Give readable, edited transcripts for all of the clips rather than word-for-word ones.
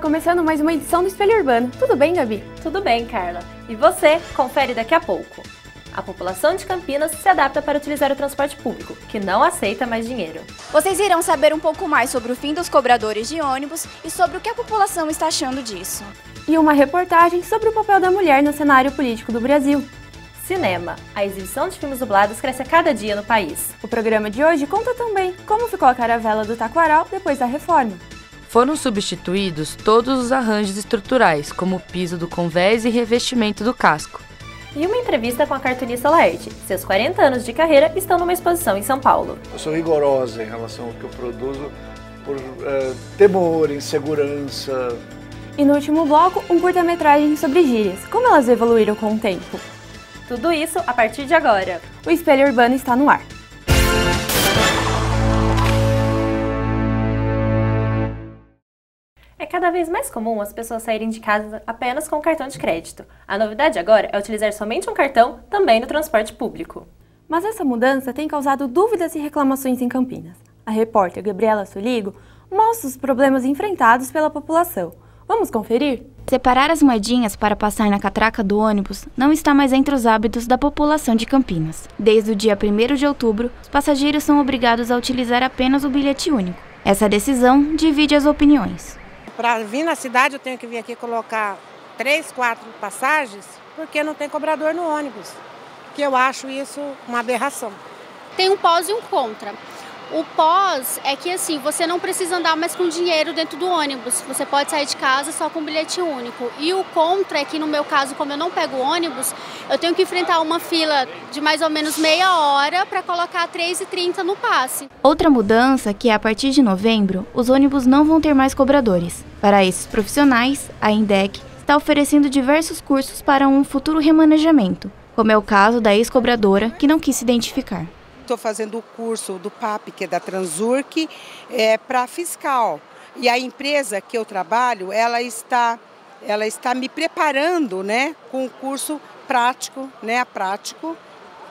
começando mais uma edição do Espelho Urbano. Tudo bem, Gabi? Tudo bem, Carla. E você confere daqui a pouco. A população de Campinas se adapta para utilizar o transporte público, que não aceita mais dinheiro. Vocês irão saber um pouco mais sobre o fim dos cobradores de ônibus e sobre o que a população está achando disso. E uma reportagem sobre o papel da mulher no cenário político do Brasil. Cinema. A exibição de filmes dublados cresce a cada dia no país. O programa de hoje conta também como ficou a caravela do Taquaral depois da reforma. Foram substituídos todos os arranjos estruturais, como o piso do convés e revestimento do casco. E uma entrevista com a cartunista Laerte. Seus 40 anos de carreira estão numa exposição em São Paulo. Eu sou rigorosa em relação ao que eu produzo por temor, insegurança. E no último bloco, um curta-metragem sobre gírias, como elas evoluíram com o tempo. Tudo isso a partir de agora. O Espelho Urbano está no ar. É cada vez mais comum as pessoas saírem de casa apenas com o cartão de crédito. A novidade agora é utilizar somente um cartão também no transporte público. Mas essa mudança tem causado dúvidas e reclamações em Campinas. A repórter Gabriela Soligo mostra os problemas enfrentados pela população. Vamos conferir? Separar as moedinhas para passar na catraca do ônibus não está mais entre os hábitos da população de Campinas. Desde o dia 1º de outubro, os passageiros são obrigados a utilizar apenas o bilhete único. Essa decisão divide as opiniões. Para vir na cidade eu tenho que vir aqui colocar 3, 4 passagens, porque não tem cobrador no ônibus. Que eu acho isso uma aberração. Tem um pós e um contra. O pós é que assim, você não precisa andar mais com dinheiro dentro do ônibus. Você pode sair de casa só com bilhete único. E o contra é que no meu caso, como eu não pego ônibus, eu tenho que enfrentar uma fila de mais ou menos meia hora para colocar R$3,30 no passe. Outra mudança é que a partir de novembro, os ônibus não vão ter mais cobradores. Para esses profissionais, a INDEC está oferecendo diversos cursos para um futuro remanejamento, como é o caso da ex-cobradora que não quis se identificar. Estou fazendo o curso do PAP, que é da Transurc, para fiscal. E a empresa que eu trabalho, ela está me preparando, né, com o curso prático, né,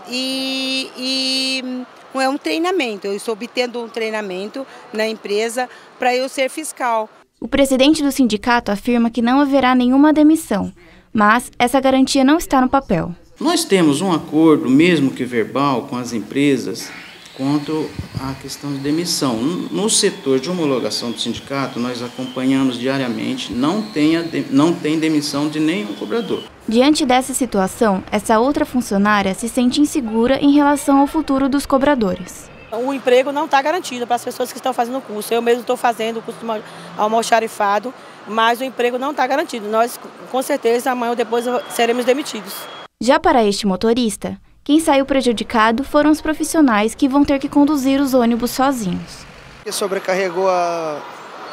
e é um treinamento. Eu estou obtendo um treinamento na empresa para eu ser fiscal. O presidente do sindicato afirma que não haverá nenhuma demissão, mas essa garantia não está no papel. Nós temos um acordo, mesmo que verbal, com as empresas quanto à questão de demissão. No setor de homologação do sindicato, nós acompanhamos diariamente, não tem demissão de nenhum cobrador. Diante dessa situação, essa outra funcionária se sente insegura em relação ao futuro dos cobradores. O emprego não está garantido para as pessoas que estão fazendo o curso. Eu mesmo estou fazendo o curso de almoxarifado, mas o emprego não está garantido. Nós, com certeza, amanhã ou depois seremos demitidos. Já para este motorista, quem saiu prejudicado foram os profissionais que vão ter que conduzir os ônibus sozinhos. Sobrecarregou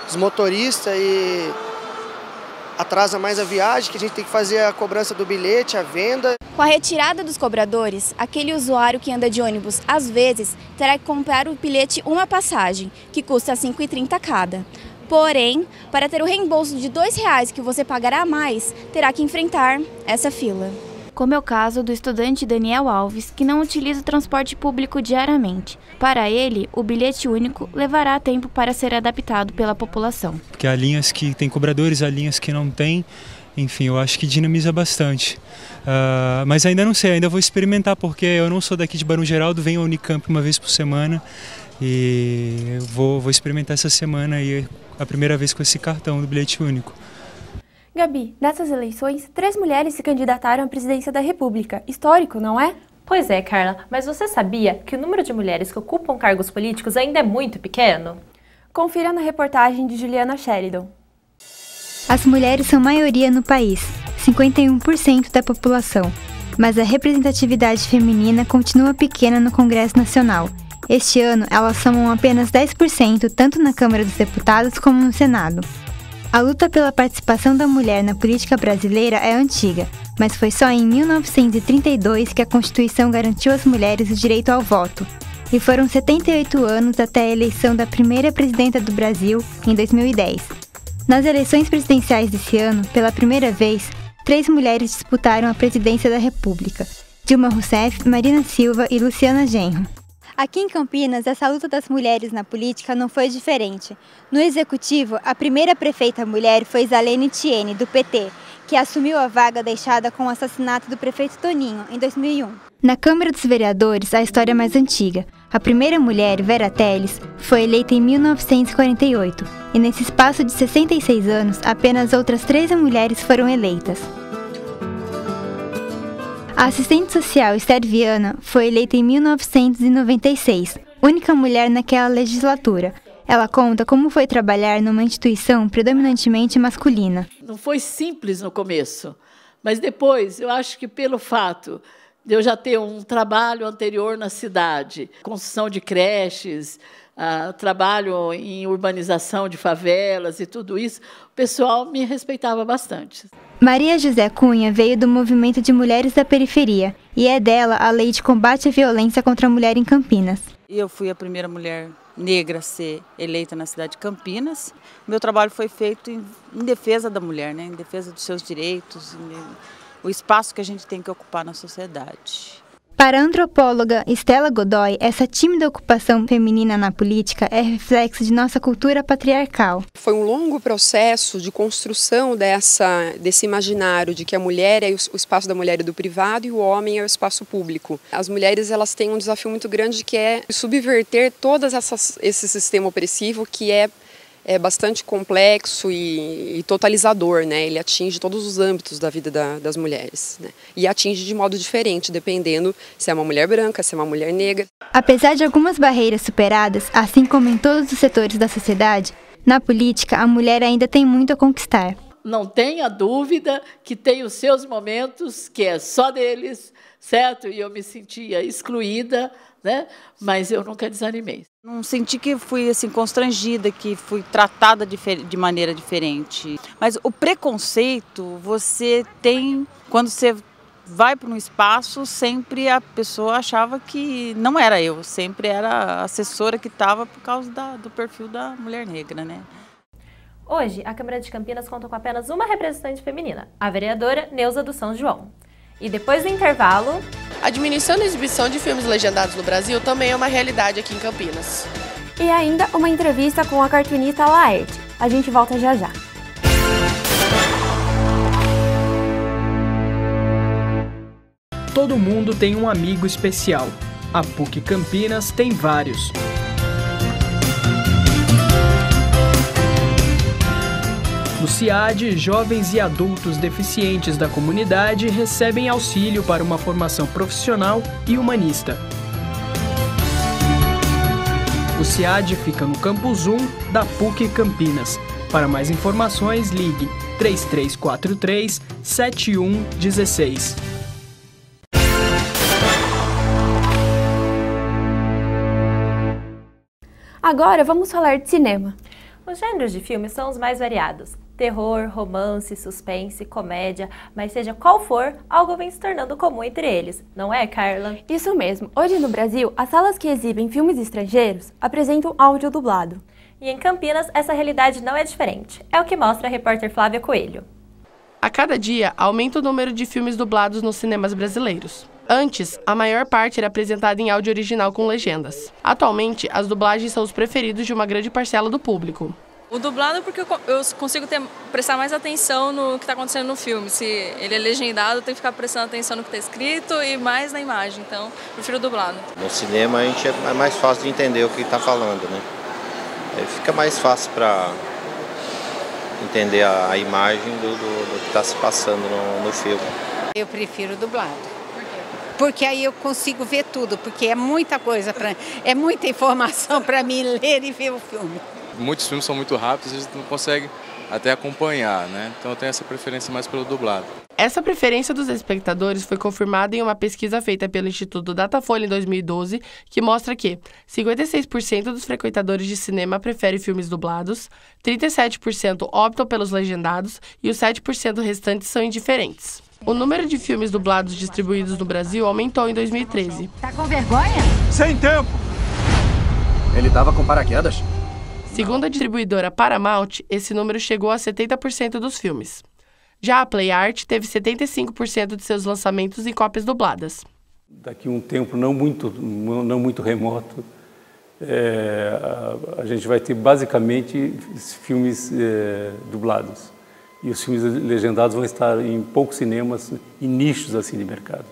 os motoristas e atrasa mais a viagem, que a gente tem que fazer a cobrança do bilhete, a venda. Com a retirada dos cobradores, aquele usuário que anda de ônibus, às vezes, terá que comprar o bilhete uma passagem, que custa R$5,30 cada. Porém, para ter o reembolso de R$2 que você pagará a mais, terá que enfrentar essa fila. Como é o caso do estudante Daniel Alves, que não utiliza o transporte público diariamente. Para ele, o bilhete único levará tempo para ser adaptado pela população. Porque há linhas que tem cobradores, há linhas que não tem, enfim, eu acho que dinamiza bastante. Mas ainda não sei, ainda vou experimentar, porque eu não sou daqui de Barão Geraldo, venho ao Unicamp uma vez por semana e vou experimentar essa semana aí, a primeira vez com esse cartão do bilhete único. Gabi, nessas eleições, 3 mulheres se candidataram à presidência da República. Histórico, não é? Pois é, Carla, mas você sabia que o número de mulheres que ocupam cargos políticos ainda é muito pequeno? Confira na reportagem de Juliana Sheridan. As mulheres são maioria no país, 51% da população, mas a representatividade feminina continua pequena no Congresso Nacional. Este ano, elas somam apenas 10% tanto na Câmara dos Deputados como no Senado. A luta pela participação da mulher na política brasileira é antiga, mas foi só em 1932 que a Constituição garantiu às mulheres o direito ao voto. E foram 78 anos até a eleição da primeira presidenta do Brasil, em 2010. Nas eleições presidenciais desse ano, pela primeira vez, 3 mulheres disputaram a presidência da República: Dilma Rousseff, Marina Silva e Luciana Genro. Aqui em Campinas, essa luta das mulheres na política não foi diferente. No Executivo, a primeira prefeita mulher foi Isalene Thiene, do PT, que assumiu a vaga deixada com o assassinato do prefeito Toninho, em 2001. Na Câmara dos Vereadores, a história é mais antiga. A primeira mulher, Vera Teles, foi eleita em 1948, e nesse espaço de 66 anos, apenas outras 13 mulheres foram eleitas. A assistente social Esther Viana foi eleita em 1996, única mulher naquela legislatura. Ela conta como foi trabalhar numa instituição predominantemente masculina. Não foi simples no começo, mas depois eu acho que pelo fato de eu já ter um trabalho anterior na cidade, construção de creches, trabalho em urbanização de favelas e tudo isso, o pessoal me respeitava bastante. Maria José Cunha veio do movimento de mulheres da periferia e é dela a lei de combate à violência contra a mulher em Campinas. Eu fui a primeira mulher negra a ser eleita na cidade de Campinas. Meu trabalho foi feito em defesa da mulher, né? Em defesa dos seus direitos, o espaço que a gente tem que ocupar na sociedade. Para a antropóloga Estela Godoy, essa tímida ocupação feminina na política é reflexo de nossa cultura patriarcal. Foi um longo processo de construção desse imaginário de que a mulher é o espaço da mulher e do privado e o homem é o espaço público. As mulheres elas têm um desafio muito grande que é subverter todo esse sistema opressivo que é bastante complexo e totalizador, né? Ele atinge todos os âmbitos da vida das mulheres, né? E atinge de modo diferente, dependendo se é uma mulher branca, se é uma mulher negra. Apesar de algumas barreiras superadas, assim como em todos os setores da sociedade, na política a mulher ainda tem muito a conquistar. Não tenha dúvida que tem os seus momentos, que é só deles, certo? E eu me sentia excluída, né? Mas eu nunca desanimei. Não senti que fui assim, constrangida, que fui tratada de maneira diferente. Mas o preconceito você tem quando você vai para um espaço, sempre a pessoa achava que não era eu, sempre era a assessora que estava por causa do perfil da mulher negra, né? Hoje, a Câmara de Campinas conta com apenas uma representante feminina, a vereadora Neuza do São João. E depois do intervalo... Administrando a exibição de filmes legendados no Brasil também é uma realidade aqui em Campinas. E ainda uma entrevista com a cartunista Laerte. A gente volta já já. Todo mundo tem um amigo especial. A PUC Campinas tem vários. No CIAD, jovens e adultos deficientes da comunidade recebem auxílio para uma formação profissional e humanista. O CIAD fica no Campus 1 da PUC Campinas. Para mais informações, ligue 3343-7116. Agora vamos falar de cinema. Os gêneros de filmes são os mais variados. Terror, romance, suspense, comédia, mas seja qual for, algo vem se tornando comum entre eles, não é, Carla? Isso mesmo. Hoje no Brasil, as salas que exibem filmes estrangeiros apresentam áudio dublado. E em Campinas, essa realidade não é diferente. É o que mostra a repórter Flávia Coelho. A cada dia, aumenta o número de filmes dublados nos cinemas brasileiros. Antes, a maior parte era apresentada em áudio original com legendas. Atualmente, as dublagens são os preferidos de uma grande parcela do público. O dublado porque eu consigo prestar mais atenção no que está acontecendo no filme. Se ele é legendado, eu tenho que ficar prestando atenção no que está escrito e mais na imagem, então eu prefiro o dublado. No cinema a gente é mais fácil de entender o que está falando, né? Aí fica mais fácil para entender a imagem do que está se passando no filme. Eu prefiro dublado. Por quê? Porque aí eu consigo ver tudo, porque é muita coisa, é muita informação para mim ler e ver o filme. Muitos filmes são muito rápidos, a gente não consegue até acompanhar, né? Então eu tenho essa preferência mais pelo dublado. Essa preferência dos espectadores foi confirmada em uma pesquisa feita pelo Instituto Datafolha em 2012, que mostra que 56% dos frequentadores de cinema preferem filmes dublados, 37% optam pelos legendados e os 7% restantes são indiferentes. O número de filmes dublados distribuídos no Brasil aumentou em 2013. Tá com vergonha? Sem tempo! Ele tava com paraquedas? Segundo a distribuidora Paramount, esse número chegou a 70% dos filmes. Já a PlayArt teve 75% de seus lançamentos em cópias dubladas. Daqui a um tempo não muito remoto, a gente vai ter basicamente filmes dublados. E os filmes legendados vão estar em poucos cinemas e nichos assim de mercado.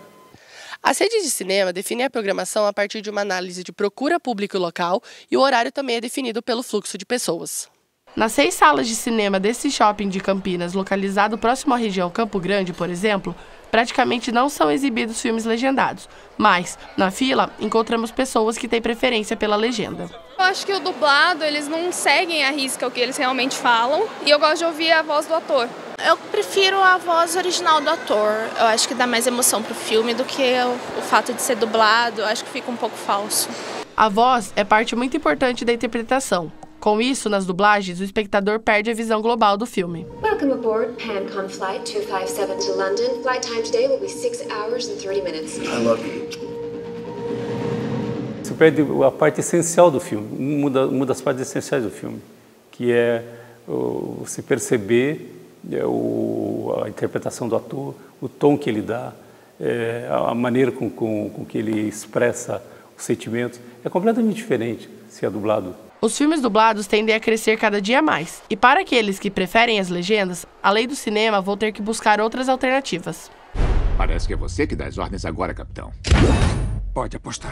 As redes de cinema definem a programação a partir de uma análise de procura pública local e o horário também é definido pelo fluxo de pessoas. Nas 6 salas de cinema desse shopping de Campinas, localizado próximo à região Campo Grande, por exemplo, praticamente não são exibidos filmes legendados, mas, na fila, encontramos pessoas que têm preferência pela legenda. Eu acho que o dublado, eles não seguem à risca o que eles realmente falam, e eu gosto de ouvir a voz do ator. Eu prefiro a voz original do ator. Eu acho que dá mais emoção pro filme do que o fato de ser dublado. Eu acho que fica um pouco falso. A voz é parte muito importante da interpretação. Com isso, nas dublagens, o espectador perde a visão global do filme. Welcome aboard PanCon Flight 257 to London. Flight time today will be 6 hours and 30 minutes. I love you. Você perde a parte essencial do filme, uma das partes essenciais do filme, que é você perceber a interpretação do ator, o tom que ele dá, a maneira com que ele expressa os sentimentos. É completamente diferente se é dublado. Os filmes dublados tendem a crescer cada dia mais. E para aqueles que preferem as legendas, a lei do cinema vão ter que buscar outras alternativas. Parece que é você que dá as ordens agora, capitão. Pode apostar.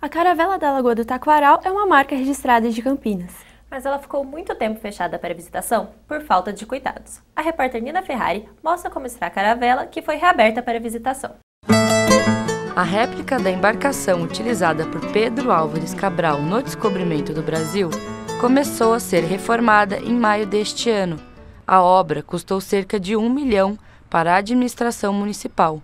A Caravela da Lagoa do Taquaral é uma marca registrada de Campinas. Mas ela ficou muito tempo fechada para visitação por falta de cuidados. A repórter Nina Ferrari mostra como está a caravela, que foi reaberta para visitação. A réplica da embarcação utilizada por Pedro Álvares Cabral no descobrimento do Brasil começou a ser reformada em maio deste ano. A obra custou cerca de 1 milhão para a administração municipal.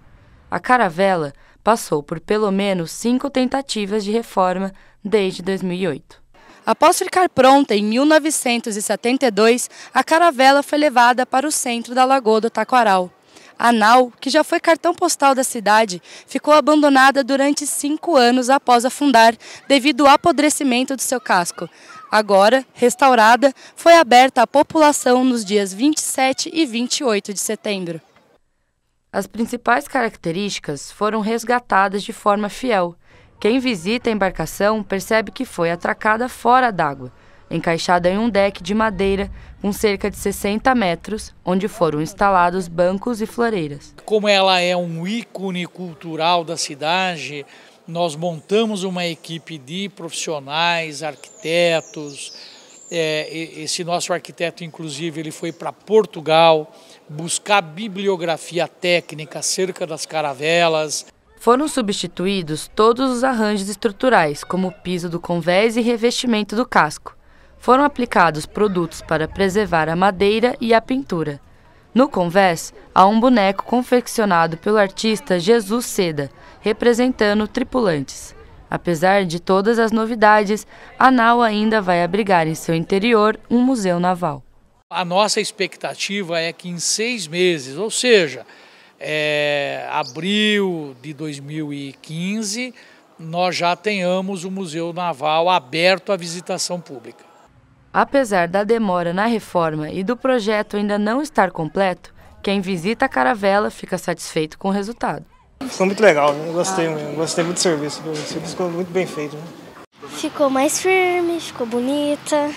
A caravela passou por pelo menos 5 tentativas de reforma desde 2008. Após ficar pronta em 1972, a caravela foi levada para o centro da Lagoa do Taquaral. A nau, que já foi cartão postal da cidade, ficou abandonada durante 5 anos após afundar, devido ao apodrecimento do seu casco. Agora, restaurada, foi aberta à população nos dias 27 e 28 de setembro. As principais características foram resgatadas de forma fiel. Quem visita a embarcação percebe que foi atracada fora d'água, encaixada em um deck de madeira com cerca de 60 metros, onde foram instalados bancos e floreiras. Como ela é um ícone cultural da cidade, nós montamos uma equipe de profissionais, arquitetos. Esse nosso arquiteto, inclusive, ele foi para Portugal buscar bibliografia técnica acerca das caravelas. Foram substituídos todos os arranjos estruturais, como o piso do convés e revestimento do casco. Foram aplicados produtos para preservar a madeira e a pintura. No convés, há um boneco confeccionado pelo artista Jesus Seda, representando tripulantes. Apesar de todas as novidades, a nau ainda vai abrigar em seu interior um museu naval. A nossa expectativa é que em 6 meses, ou seja, abril de 2015, nós já tenhamos o Museu Naval aberto à visitação pública. Apesar da demora na reforma e do projeto ainda não estar completo, quem visita a caravela fica satisfeito com o resultado. Ficou muito legal, né? Eu gostei muito do serviço. O serviço ficou muito bem feito. Né? Ficou mais firme, ficou bonita,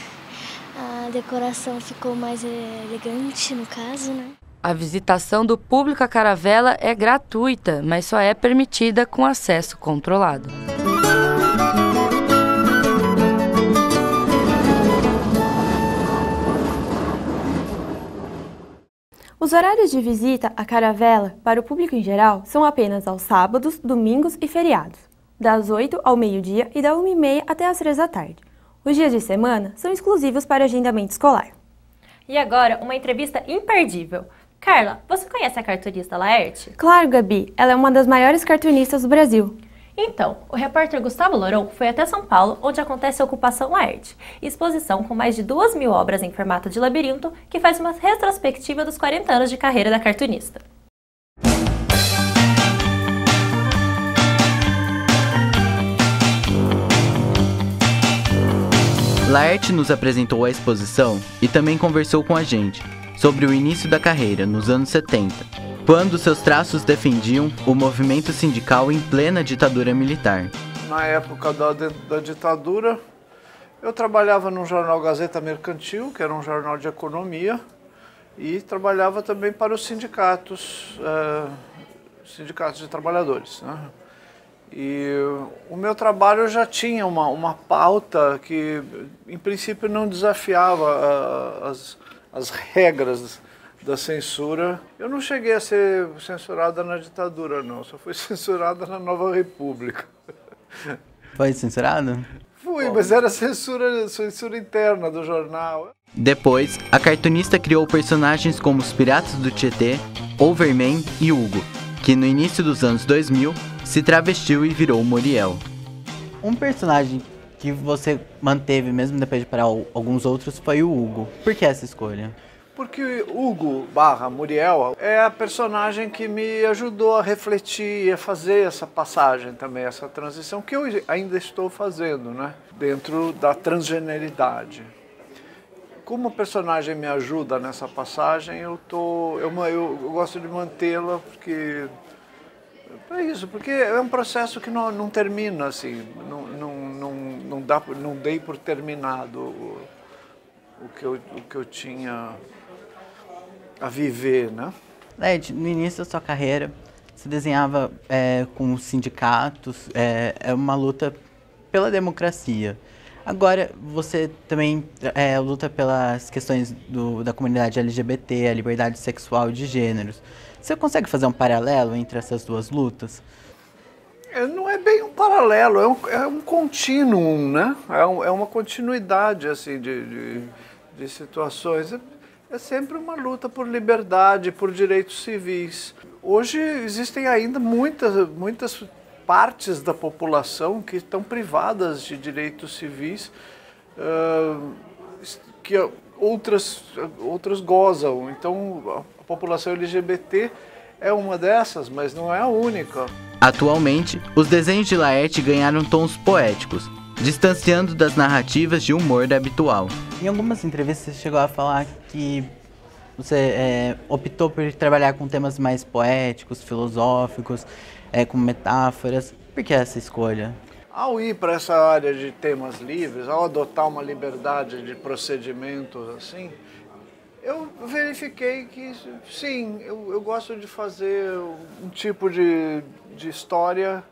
a decoração ficou mais elegante, no caso, né? A visitação do público à caravela é gratuita, mas só é permitida com acesso controlado. Os horários de visita à caravela para o público em geral são apenas aos sábados, domingos e feriados, das 8 ao meio-dia e da 1h30 até as 3 da tarde. Os dias de semana são exclusivos para agendamento escolar. E agora, uma entrevista imperdível. Carla, você conhece a cartunista Laerte? Claro, Gabi. Ela é uma das maiores cartunistas do Brasil. Então, o repórter Gustavo Loron foi até São Paulo, onde acontece a Ocupação Laerte, exposição com mais de 2.000 obras em formato de labirinto, que faz uma retrospectiva dos 40 anos de carreira da cartunista. Laerte nos apresentou a exposição e também conversou com a gente sobre o início da carreira, nos anos 70, quando seus traços defendiam o movimento sindical em plena ditadura militar. Na época da ditadura, eu trabalhava no jornal Gazeta Mercantil, que era um jornal de economia, e trabalhava também para os sindicatos de trabalhadores, né? E o meu trabalho já tinha uma pauta que, em princípio, não desafiava as regras da censura. Eu não cheguei a ser censurada na ditadura, não. Só fui censurada na Nova República. Foi censurada? Fui, mas era censura interna do jornal. Depois, a cartunista criou personagens como os Piratas do Tietê, Overman e Hugo, que no início dos anos 2000 se travestiu e virou Muriel. Um personagem que você manteve mesmo depois de parar alguns outros foi o Hugo. Por que essa escolha? Porque Hugo / Muriel é a personagem que me ajudou a refletir e a fazer essa passagem também, essa transição que eu ainda estou fazendo, né? Dentro da transgeneridade. Como o personagem me ajuda nessa passagem, eu gosto de mantê-la, porque é isso, porque é um processo que não termina assim, não dei por terminado o que eu tinha a viver, né? Laerte, no início da sua carreira, você desenhava com os sindicatos, é uma luta pela democracia. Agora, você também luta pelas questões da comunidade LGBT, a liberdade sexual de gêneros. Você consegue fazer um paralelo entre essas duas lutas? Não é bem um paralelo, é um contínuo, né? É uma continuidade assim, de situações. É sempre uma luta por liberdade, por direitos civis. Hoje existem ainda muitas partes da população que estão privadas de direitos civis, que outras gozam. Então, a população LGBT é uma dessas, mas não é a única. Atualmente, os desenhos de Laerte ganharam tons poéticos, distanciando das narrativas de humor habitual. Em algumas entrevistas você chegou a falar que você optou por trabalhar com temas mais poéticos, filosóficos, com metáforas. Por que essa escolha? Ao ir para essa área de temas livres, ao adotar uma liberdade de procedimentos assim, eu verifiquei que, sim, eu gosto de fazer um tipo de história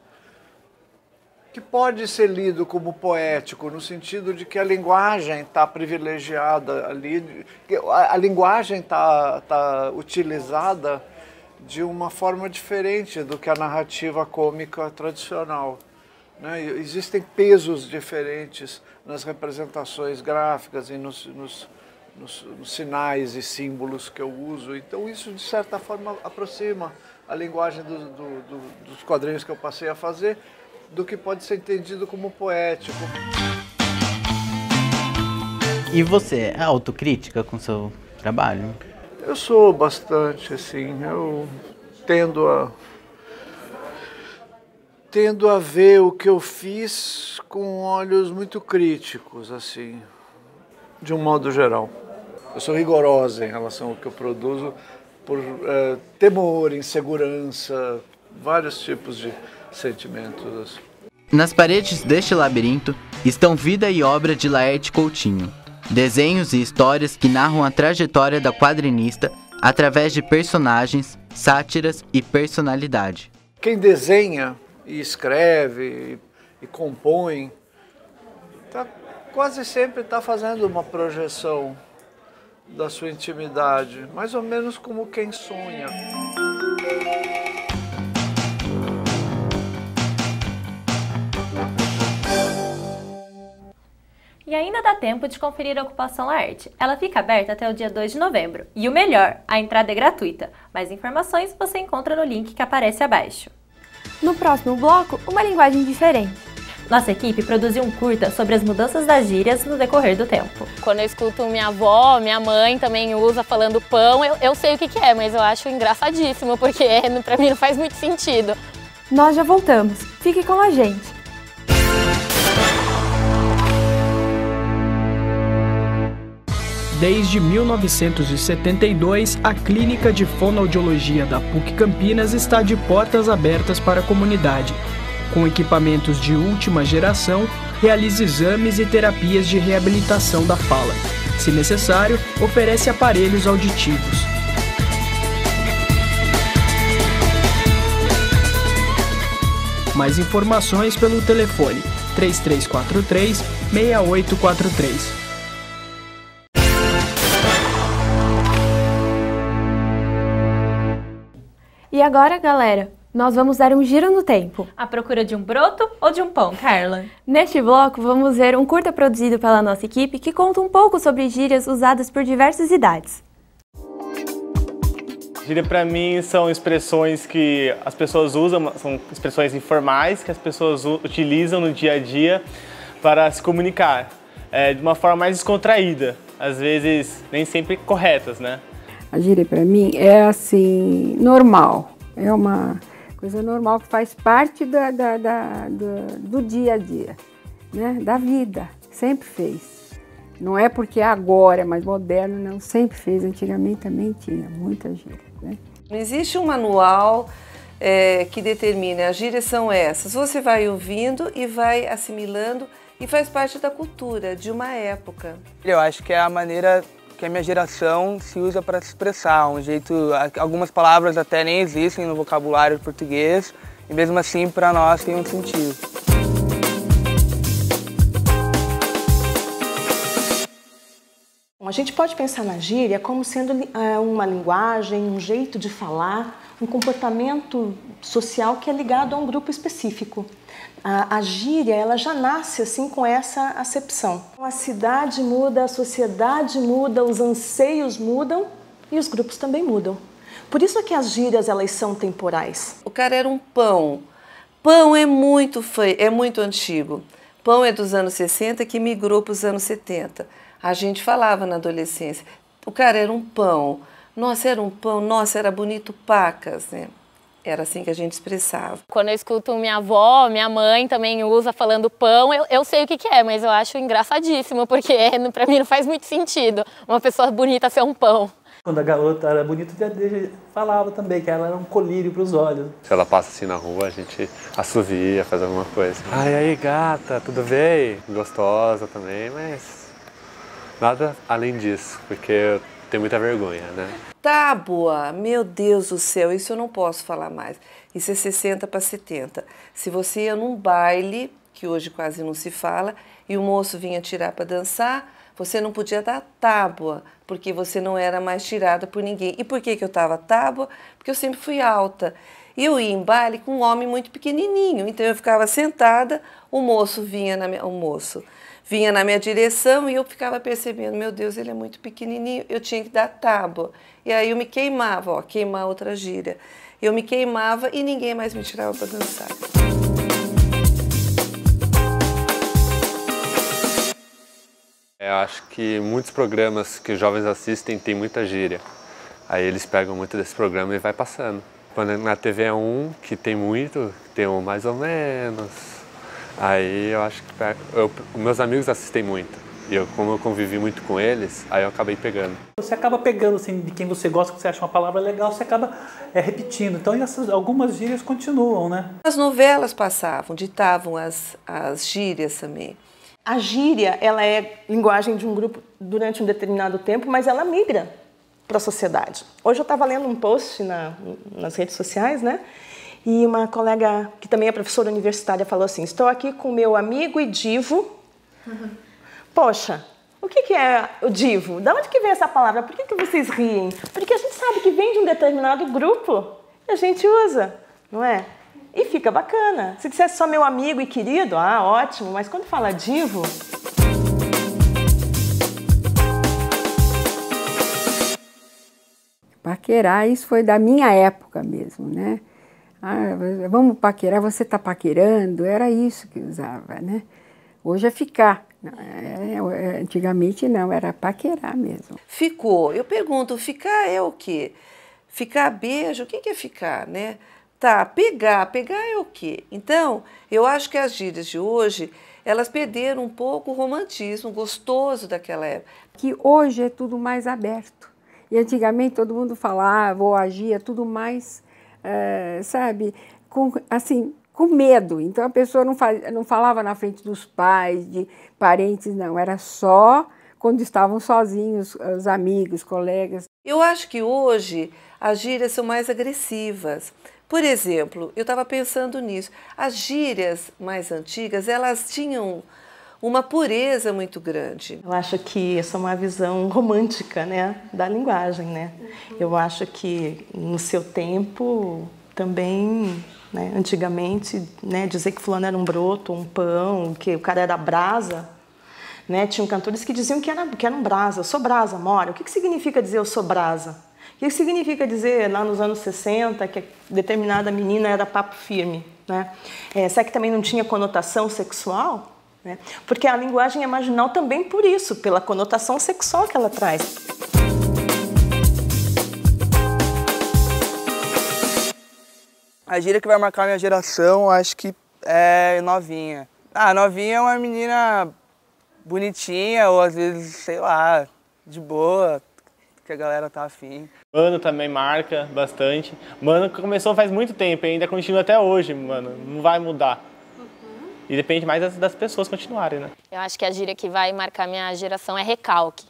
que pode ser lido como poético, no sentido de que a linguagem está privilegiada ali, a linguagem está utilizada de uma forma diferente do que a narrativa cômica tradicional, né? Existem pesos diferentes nas representações gráficas e nos sinais e símbolos que eu uso. Então isso, de certa forma, aproxima a linguagem dos quadrinhos que eu passei a fazer do que pode ser entendido como poético. E você é autocrítica com o seu trabalho? Eu sou bastante, assim, eu tendo a ver o que eu fiz com olhos muito críticos, assim, de um modo geral. Eu sou rigorosa em relação ao que eu produzo por temor, insegurança, vários tipos de sentimentos. Nas paredes deste labirinto estão vida e obra de Laerte Coutinho. Desenhos e histórias que narram a trajetória da quadrinista através de personagens, sátiras e personalidade. Quem desenha e escreve e compõe, quase sempre está fazendo uma projeção da sua intimidade, mais ou menos como quem sonha. E ainda dá tempo de conferir a ocupação Laerte. Ela fica aberta até o dia 2 de novembro. E o melhor, a entrada é gratuita. Mais informações você encontra no link que aparece abaixo. No próximo bloco, uma linguagem diferente. Nossa equipe produziu um curta sobre as mudanças das gírias no decorrer do tempo. Quando eu escuto minha avó, minha mãe também usa falando pão, eu sei o que é, mas eu acho engraçadíssimo, porque pra mim não faz muito sentido. Nós já voltamos. Fique com a gente. Desde 1972, a Clínica de Fonoaudiologia da PUC Campinas está de portas abertas para a comunidade. Com equipamentos de última geração, realiza exames e terapias de reabilitação da fala. Se necessário, oferece aparelhos auditivos. Mais informações pelo telefone 3343-6843. E agora, galera, nós vamos dar um giro no tempo. À procura de um broto ou de um pão, Carla? Neste bloco, vamos ver um curta produzido pela nossa equipe que conta um pouco sobre gírias usadas por diversas idades. Gíria, para mim, são expressões que as pessoas usam, são expressões informais que as pessoas utilizam no dia a dia para se comunicar de uma forma mais descontraída, às vezes nem sempre corretas, né? A gíria para mim é assim, normal, é uma coisa normal que faz parte do dia a dia, né? Da vida, sempre fez. Não é porque agora é mais moderno, não, sempre fez, antigamente também tinha muita gíria. Né? Não existe um manual que determine, as gírias são essas, você vai ouvindo e vai assimilando e faz parte da cultura de uma época. Eu acho que é a maneira que a minha geração se usa para se expressar, um jeito, algumas palavras até nem existem no vocabulário português e mesmo assim para nós tem um sentido. A gente pode pensar na gíria como sendo uma linguagem, um jeito de falar, um comportamento social que é ligado a um grupo específico. A gíria, ela já nasce assim com essa acepção. A cidade muda, a sociedade muda, os anseios mudam e os grupos também mudam. Por isso é que as gírias, elas são temporais. O cara era um pão. Pão é muito antigo. Pão é dos anos 60 que migrou para os anos 70. A gente falava na adolescência, o cara era um pão. Nossa, era um pão, nossa, era bonito pacas, né? Era assim que a gente expressava. Quando eu escuto minha avó, minha mãe também usa falando pão, eu sei o que é, mas eu acho engraçadíssimo, porque pra mim não faz muito sentido uma pessoa bonita ser um pão. Quando a garota era bonita, já falava também que ela era um colírio para os olhos. Se ela passa assim na rua, a gente assovia, faz alguma coisa. Ai, aí, gata, tudo bem? Gostosa também, mas nada além disso, porque eu tenho muita vergonha, né? Tábua, meu Deus do céu, isso eu não posso falar mais. Isso é 60 para 70. Se você ia num baile, que hoje quase não se fala, e o moço vinha tirar para dançar, você não podia dar tábua, porque você não era mais tirada por ninguém. E por que eu estava tábua? Porque eu sempre fui alta. E eu ia em baile com um homem muito pequenininho, então eu ficava sentada, o moço vinha na minha direção e eu ficava percebendo, meu Deus, ele é muito pequenininho, eu tinha que dar tábua. E aí eu me queimava, ó, queimar outra gíria. Eu me queimava e ninguém mais me tirava para dançar. Eu acho que muitos programas que os jovens assistem tem muita gíria. Aí eles pegam muito desse programa e vai passando. Quando na TV é um que tem muito, tem um mais ou menos. Aí eu acho que meus amigos assistem muito. E como eu convivi muito com eles, aí eu acabei pegando. Você acaba pegando assim, de quem você gosta, que você acha uma palavra legal, você acaba repetindo. Então algumas gírias continuam, né? As novelas passavam, ditavam as gírias também. A gíria, ela é linguagem de um grupo durante um determinado tempo, mas ela migra para a sociedade. Hoje eu estava lendo um post nas redes sociais, né? E uma colega, que também é professora universitária, falou assim, estou aqui com meu amigo e divo. Poxa, o que é o divo? De onde que vem essa palavra? Por que vocês riem? Porque a gente sabe que vem de um determinado grupo e a gente usa, não é? E fica bacana. Se dissesse só meu amigo e querido, ótimo, mas quando fala divo... Paquerar, isso foi da minha época mesmo, né? Vamos paquerar, você está paquerando, era isso que usava, né? Hoje é ficar. Antigamente não, era paquerar mesmo. Ficou. Eu pergunto, ficar é o quê? Ficar beijo, o que é ficar, né? Tá, pegar é o quê? Então, eu acho que as gírias de hoje, elas perderam um pouco o romantismo gostoso daquela época. Que hoje é tudo mais aberto. E antigamente todo mundo falava ou agia tudo mais, sabe, com medo. Então a pessoa não falava na frente dos pais, de parentes, não. Era só quando estavam sozinhos, os amigos, colegas. Eu acho que hoje as gírias são mais agressivas. Por exemplo, eu estava pensando nisso. As gírias mais antigas, elas tinham uma pureza muito grande. Eu acho que essa é uma visão romântica, né, da linguagem, né? Eu acho que no seu tempo também, né, antigamente, né, dizer que fulano era um broto, um pão, que o cara era brasa, né? Tinham cantores que diziam que era um brasa. Eu sou brasa, mora. O que significa dizer eu sou brasa? O que significa dizer, lá nos anos 60, que determinada menina era papo firme? Né? Será que também não tinha conotação sexual? Né? Porque a linguagem é marginal também por isso, pela conotação sexual que ela traz. A gíria que vai marcar minha geração, acho que é novinha. Novinha é uma menina bonitinha, ou às vezes, sei lá, de boa, que a galera tá afim. Mano também marca bastante. Mano começou faz muito tempo e ainda continua até hoje, mano. Não vai mudar. E depende mais das pessoas continuarem, né? Eu acho que a gíria que vai marcar minha geração é recalque.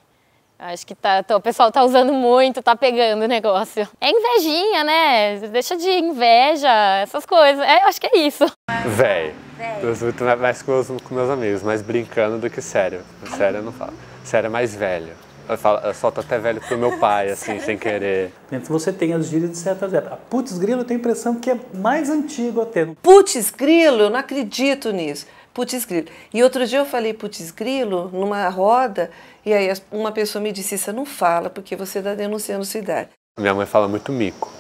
Eu acho que o pessoal tá usando muito, tá pegando o negócio. É invejinha, né? Deixa de inveja, essas coisas. Eu acho que é isso. Véi. Eu uso muito mais com meus amigos, mais brincando do que sério. Sério eu não falo. Sério é mais velho. Eu solto até velho pro meu pai, assim, sem querer. Você tem as gírias de certas épocas. Putz grilo, eu tenho a impressão que é mais antigo até. Putz grilo, eu não acredito nisso. Putz grilo. E outro dia eu falei putz grilo numa roda, e aí uma pessoa me disse, você não fala porque você está denunciando sua idade. Minha mãe fala muito mico.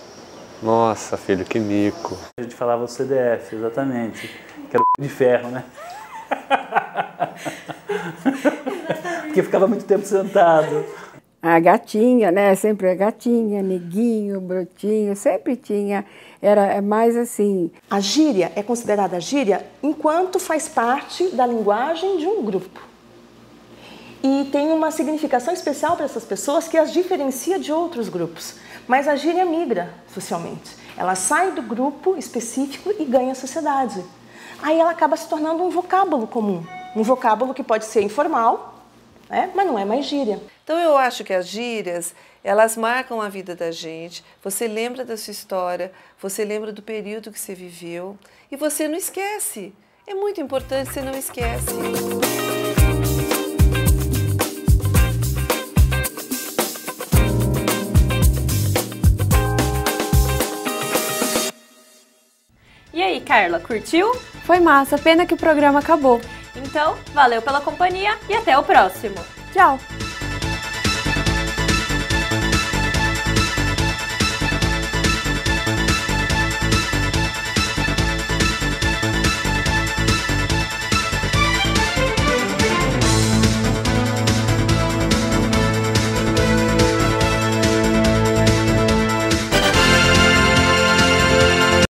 Nossa, filho, que mico. A gente falava o CDF, exatamente. Que era o de ferro, né? Porque ficava muito tempo sentado. A gatinha, né? Sempre a gatinha, neguinho, brotinho, sempre tinha. Era mais assim. A gíria é considerada gíria enquanto faz parte da linguagem de um grupo. E tem uma significação especial para essas pessoas que as diferencia de outros grupos. Mas a gíria migra socialmente. Ela sai do grupo específico e ganha a sociedade. Aí ela acaba se tornando um vocábulo comum. Um vocábulo que pode ser informal, né? Mas não é mais gíria. Então eu acho que as gírias, elas marcam a vida da gente. Você lembra da sua história, você lembra do período que você viveu e você não esquece. É muito importante, você não esquece. E aí, Carla, curtiu? Foi massa, pena que o programa acabou. Então, valeu pela companhia e até o próximo. Tchau!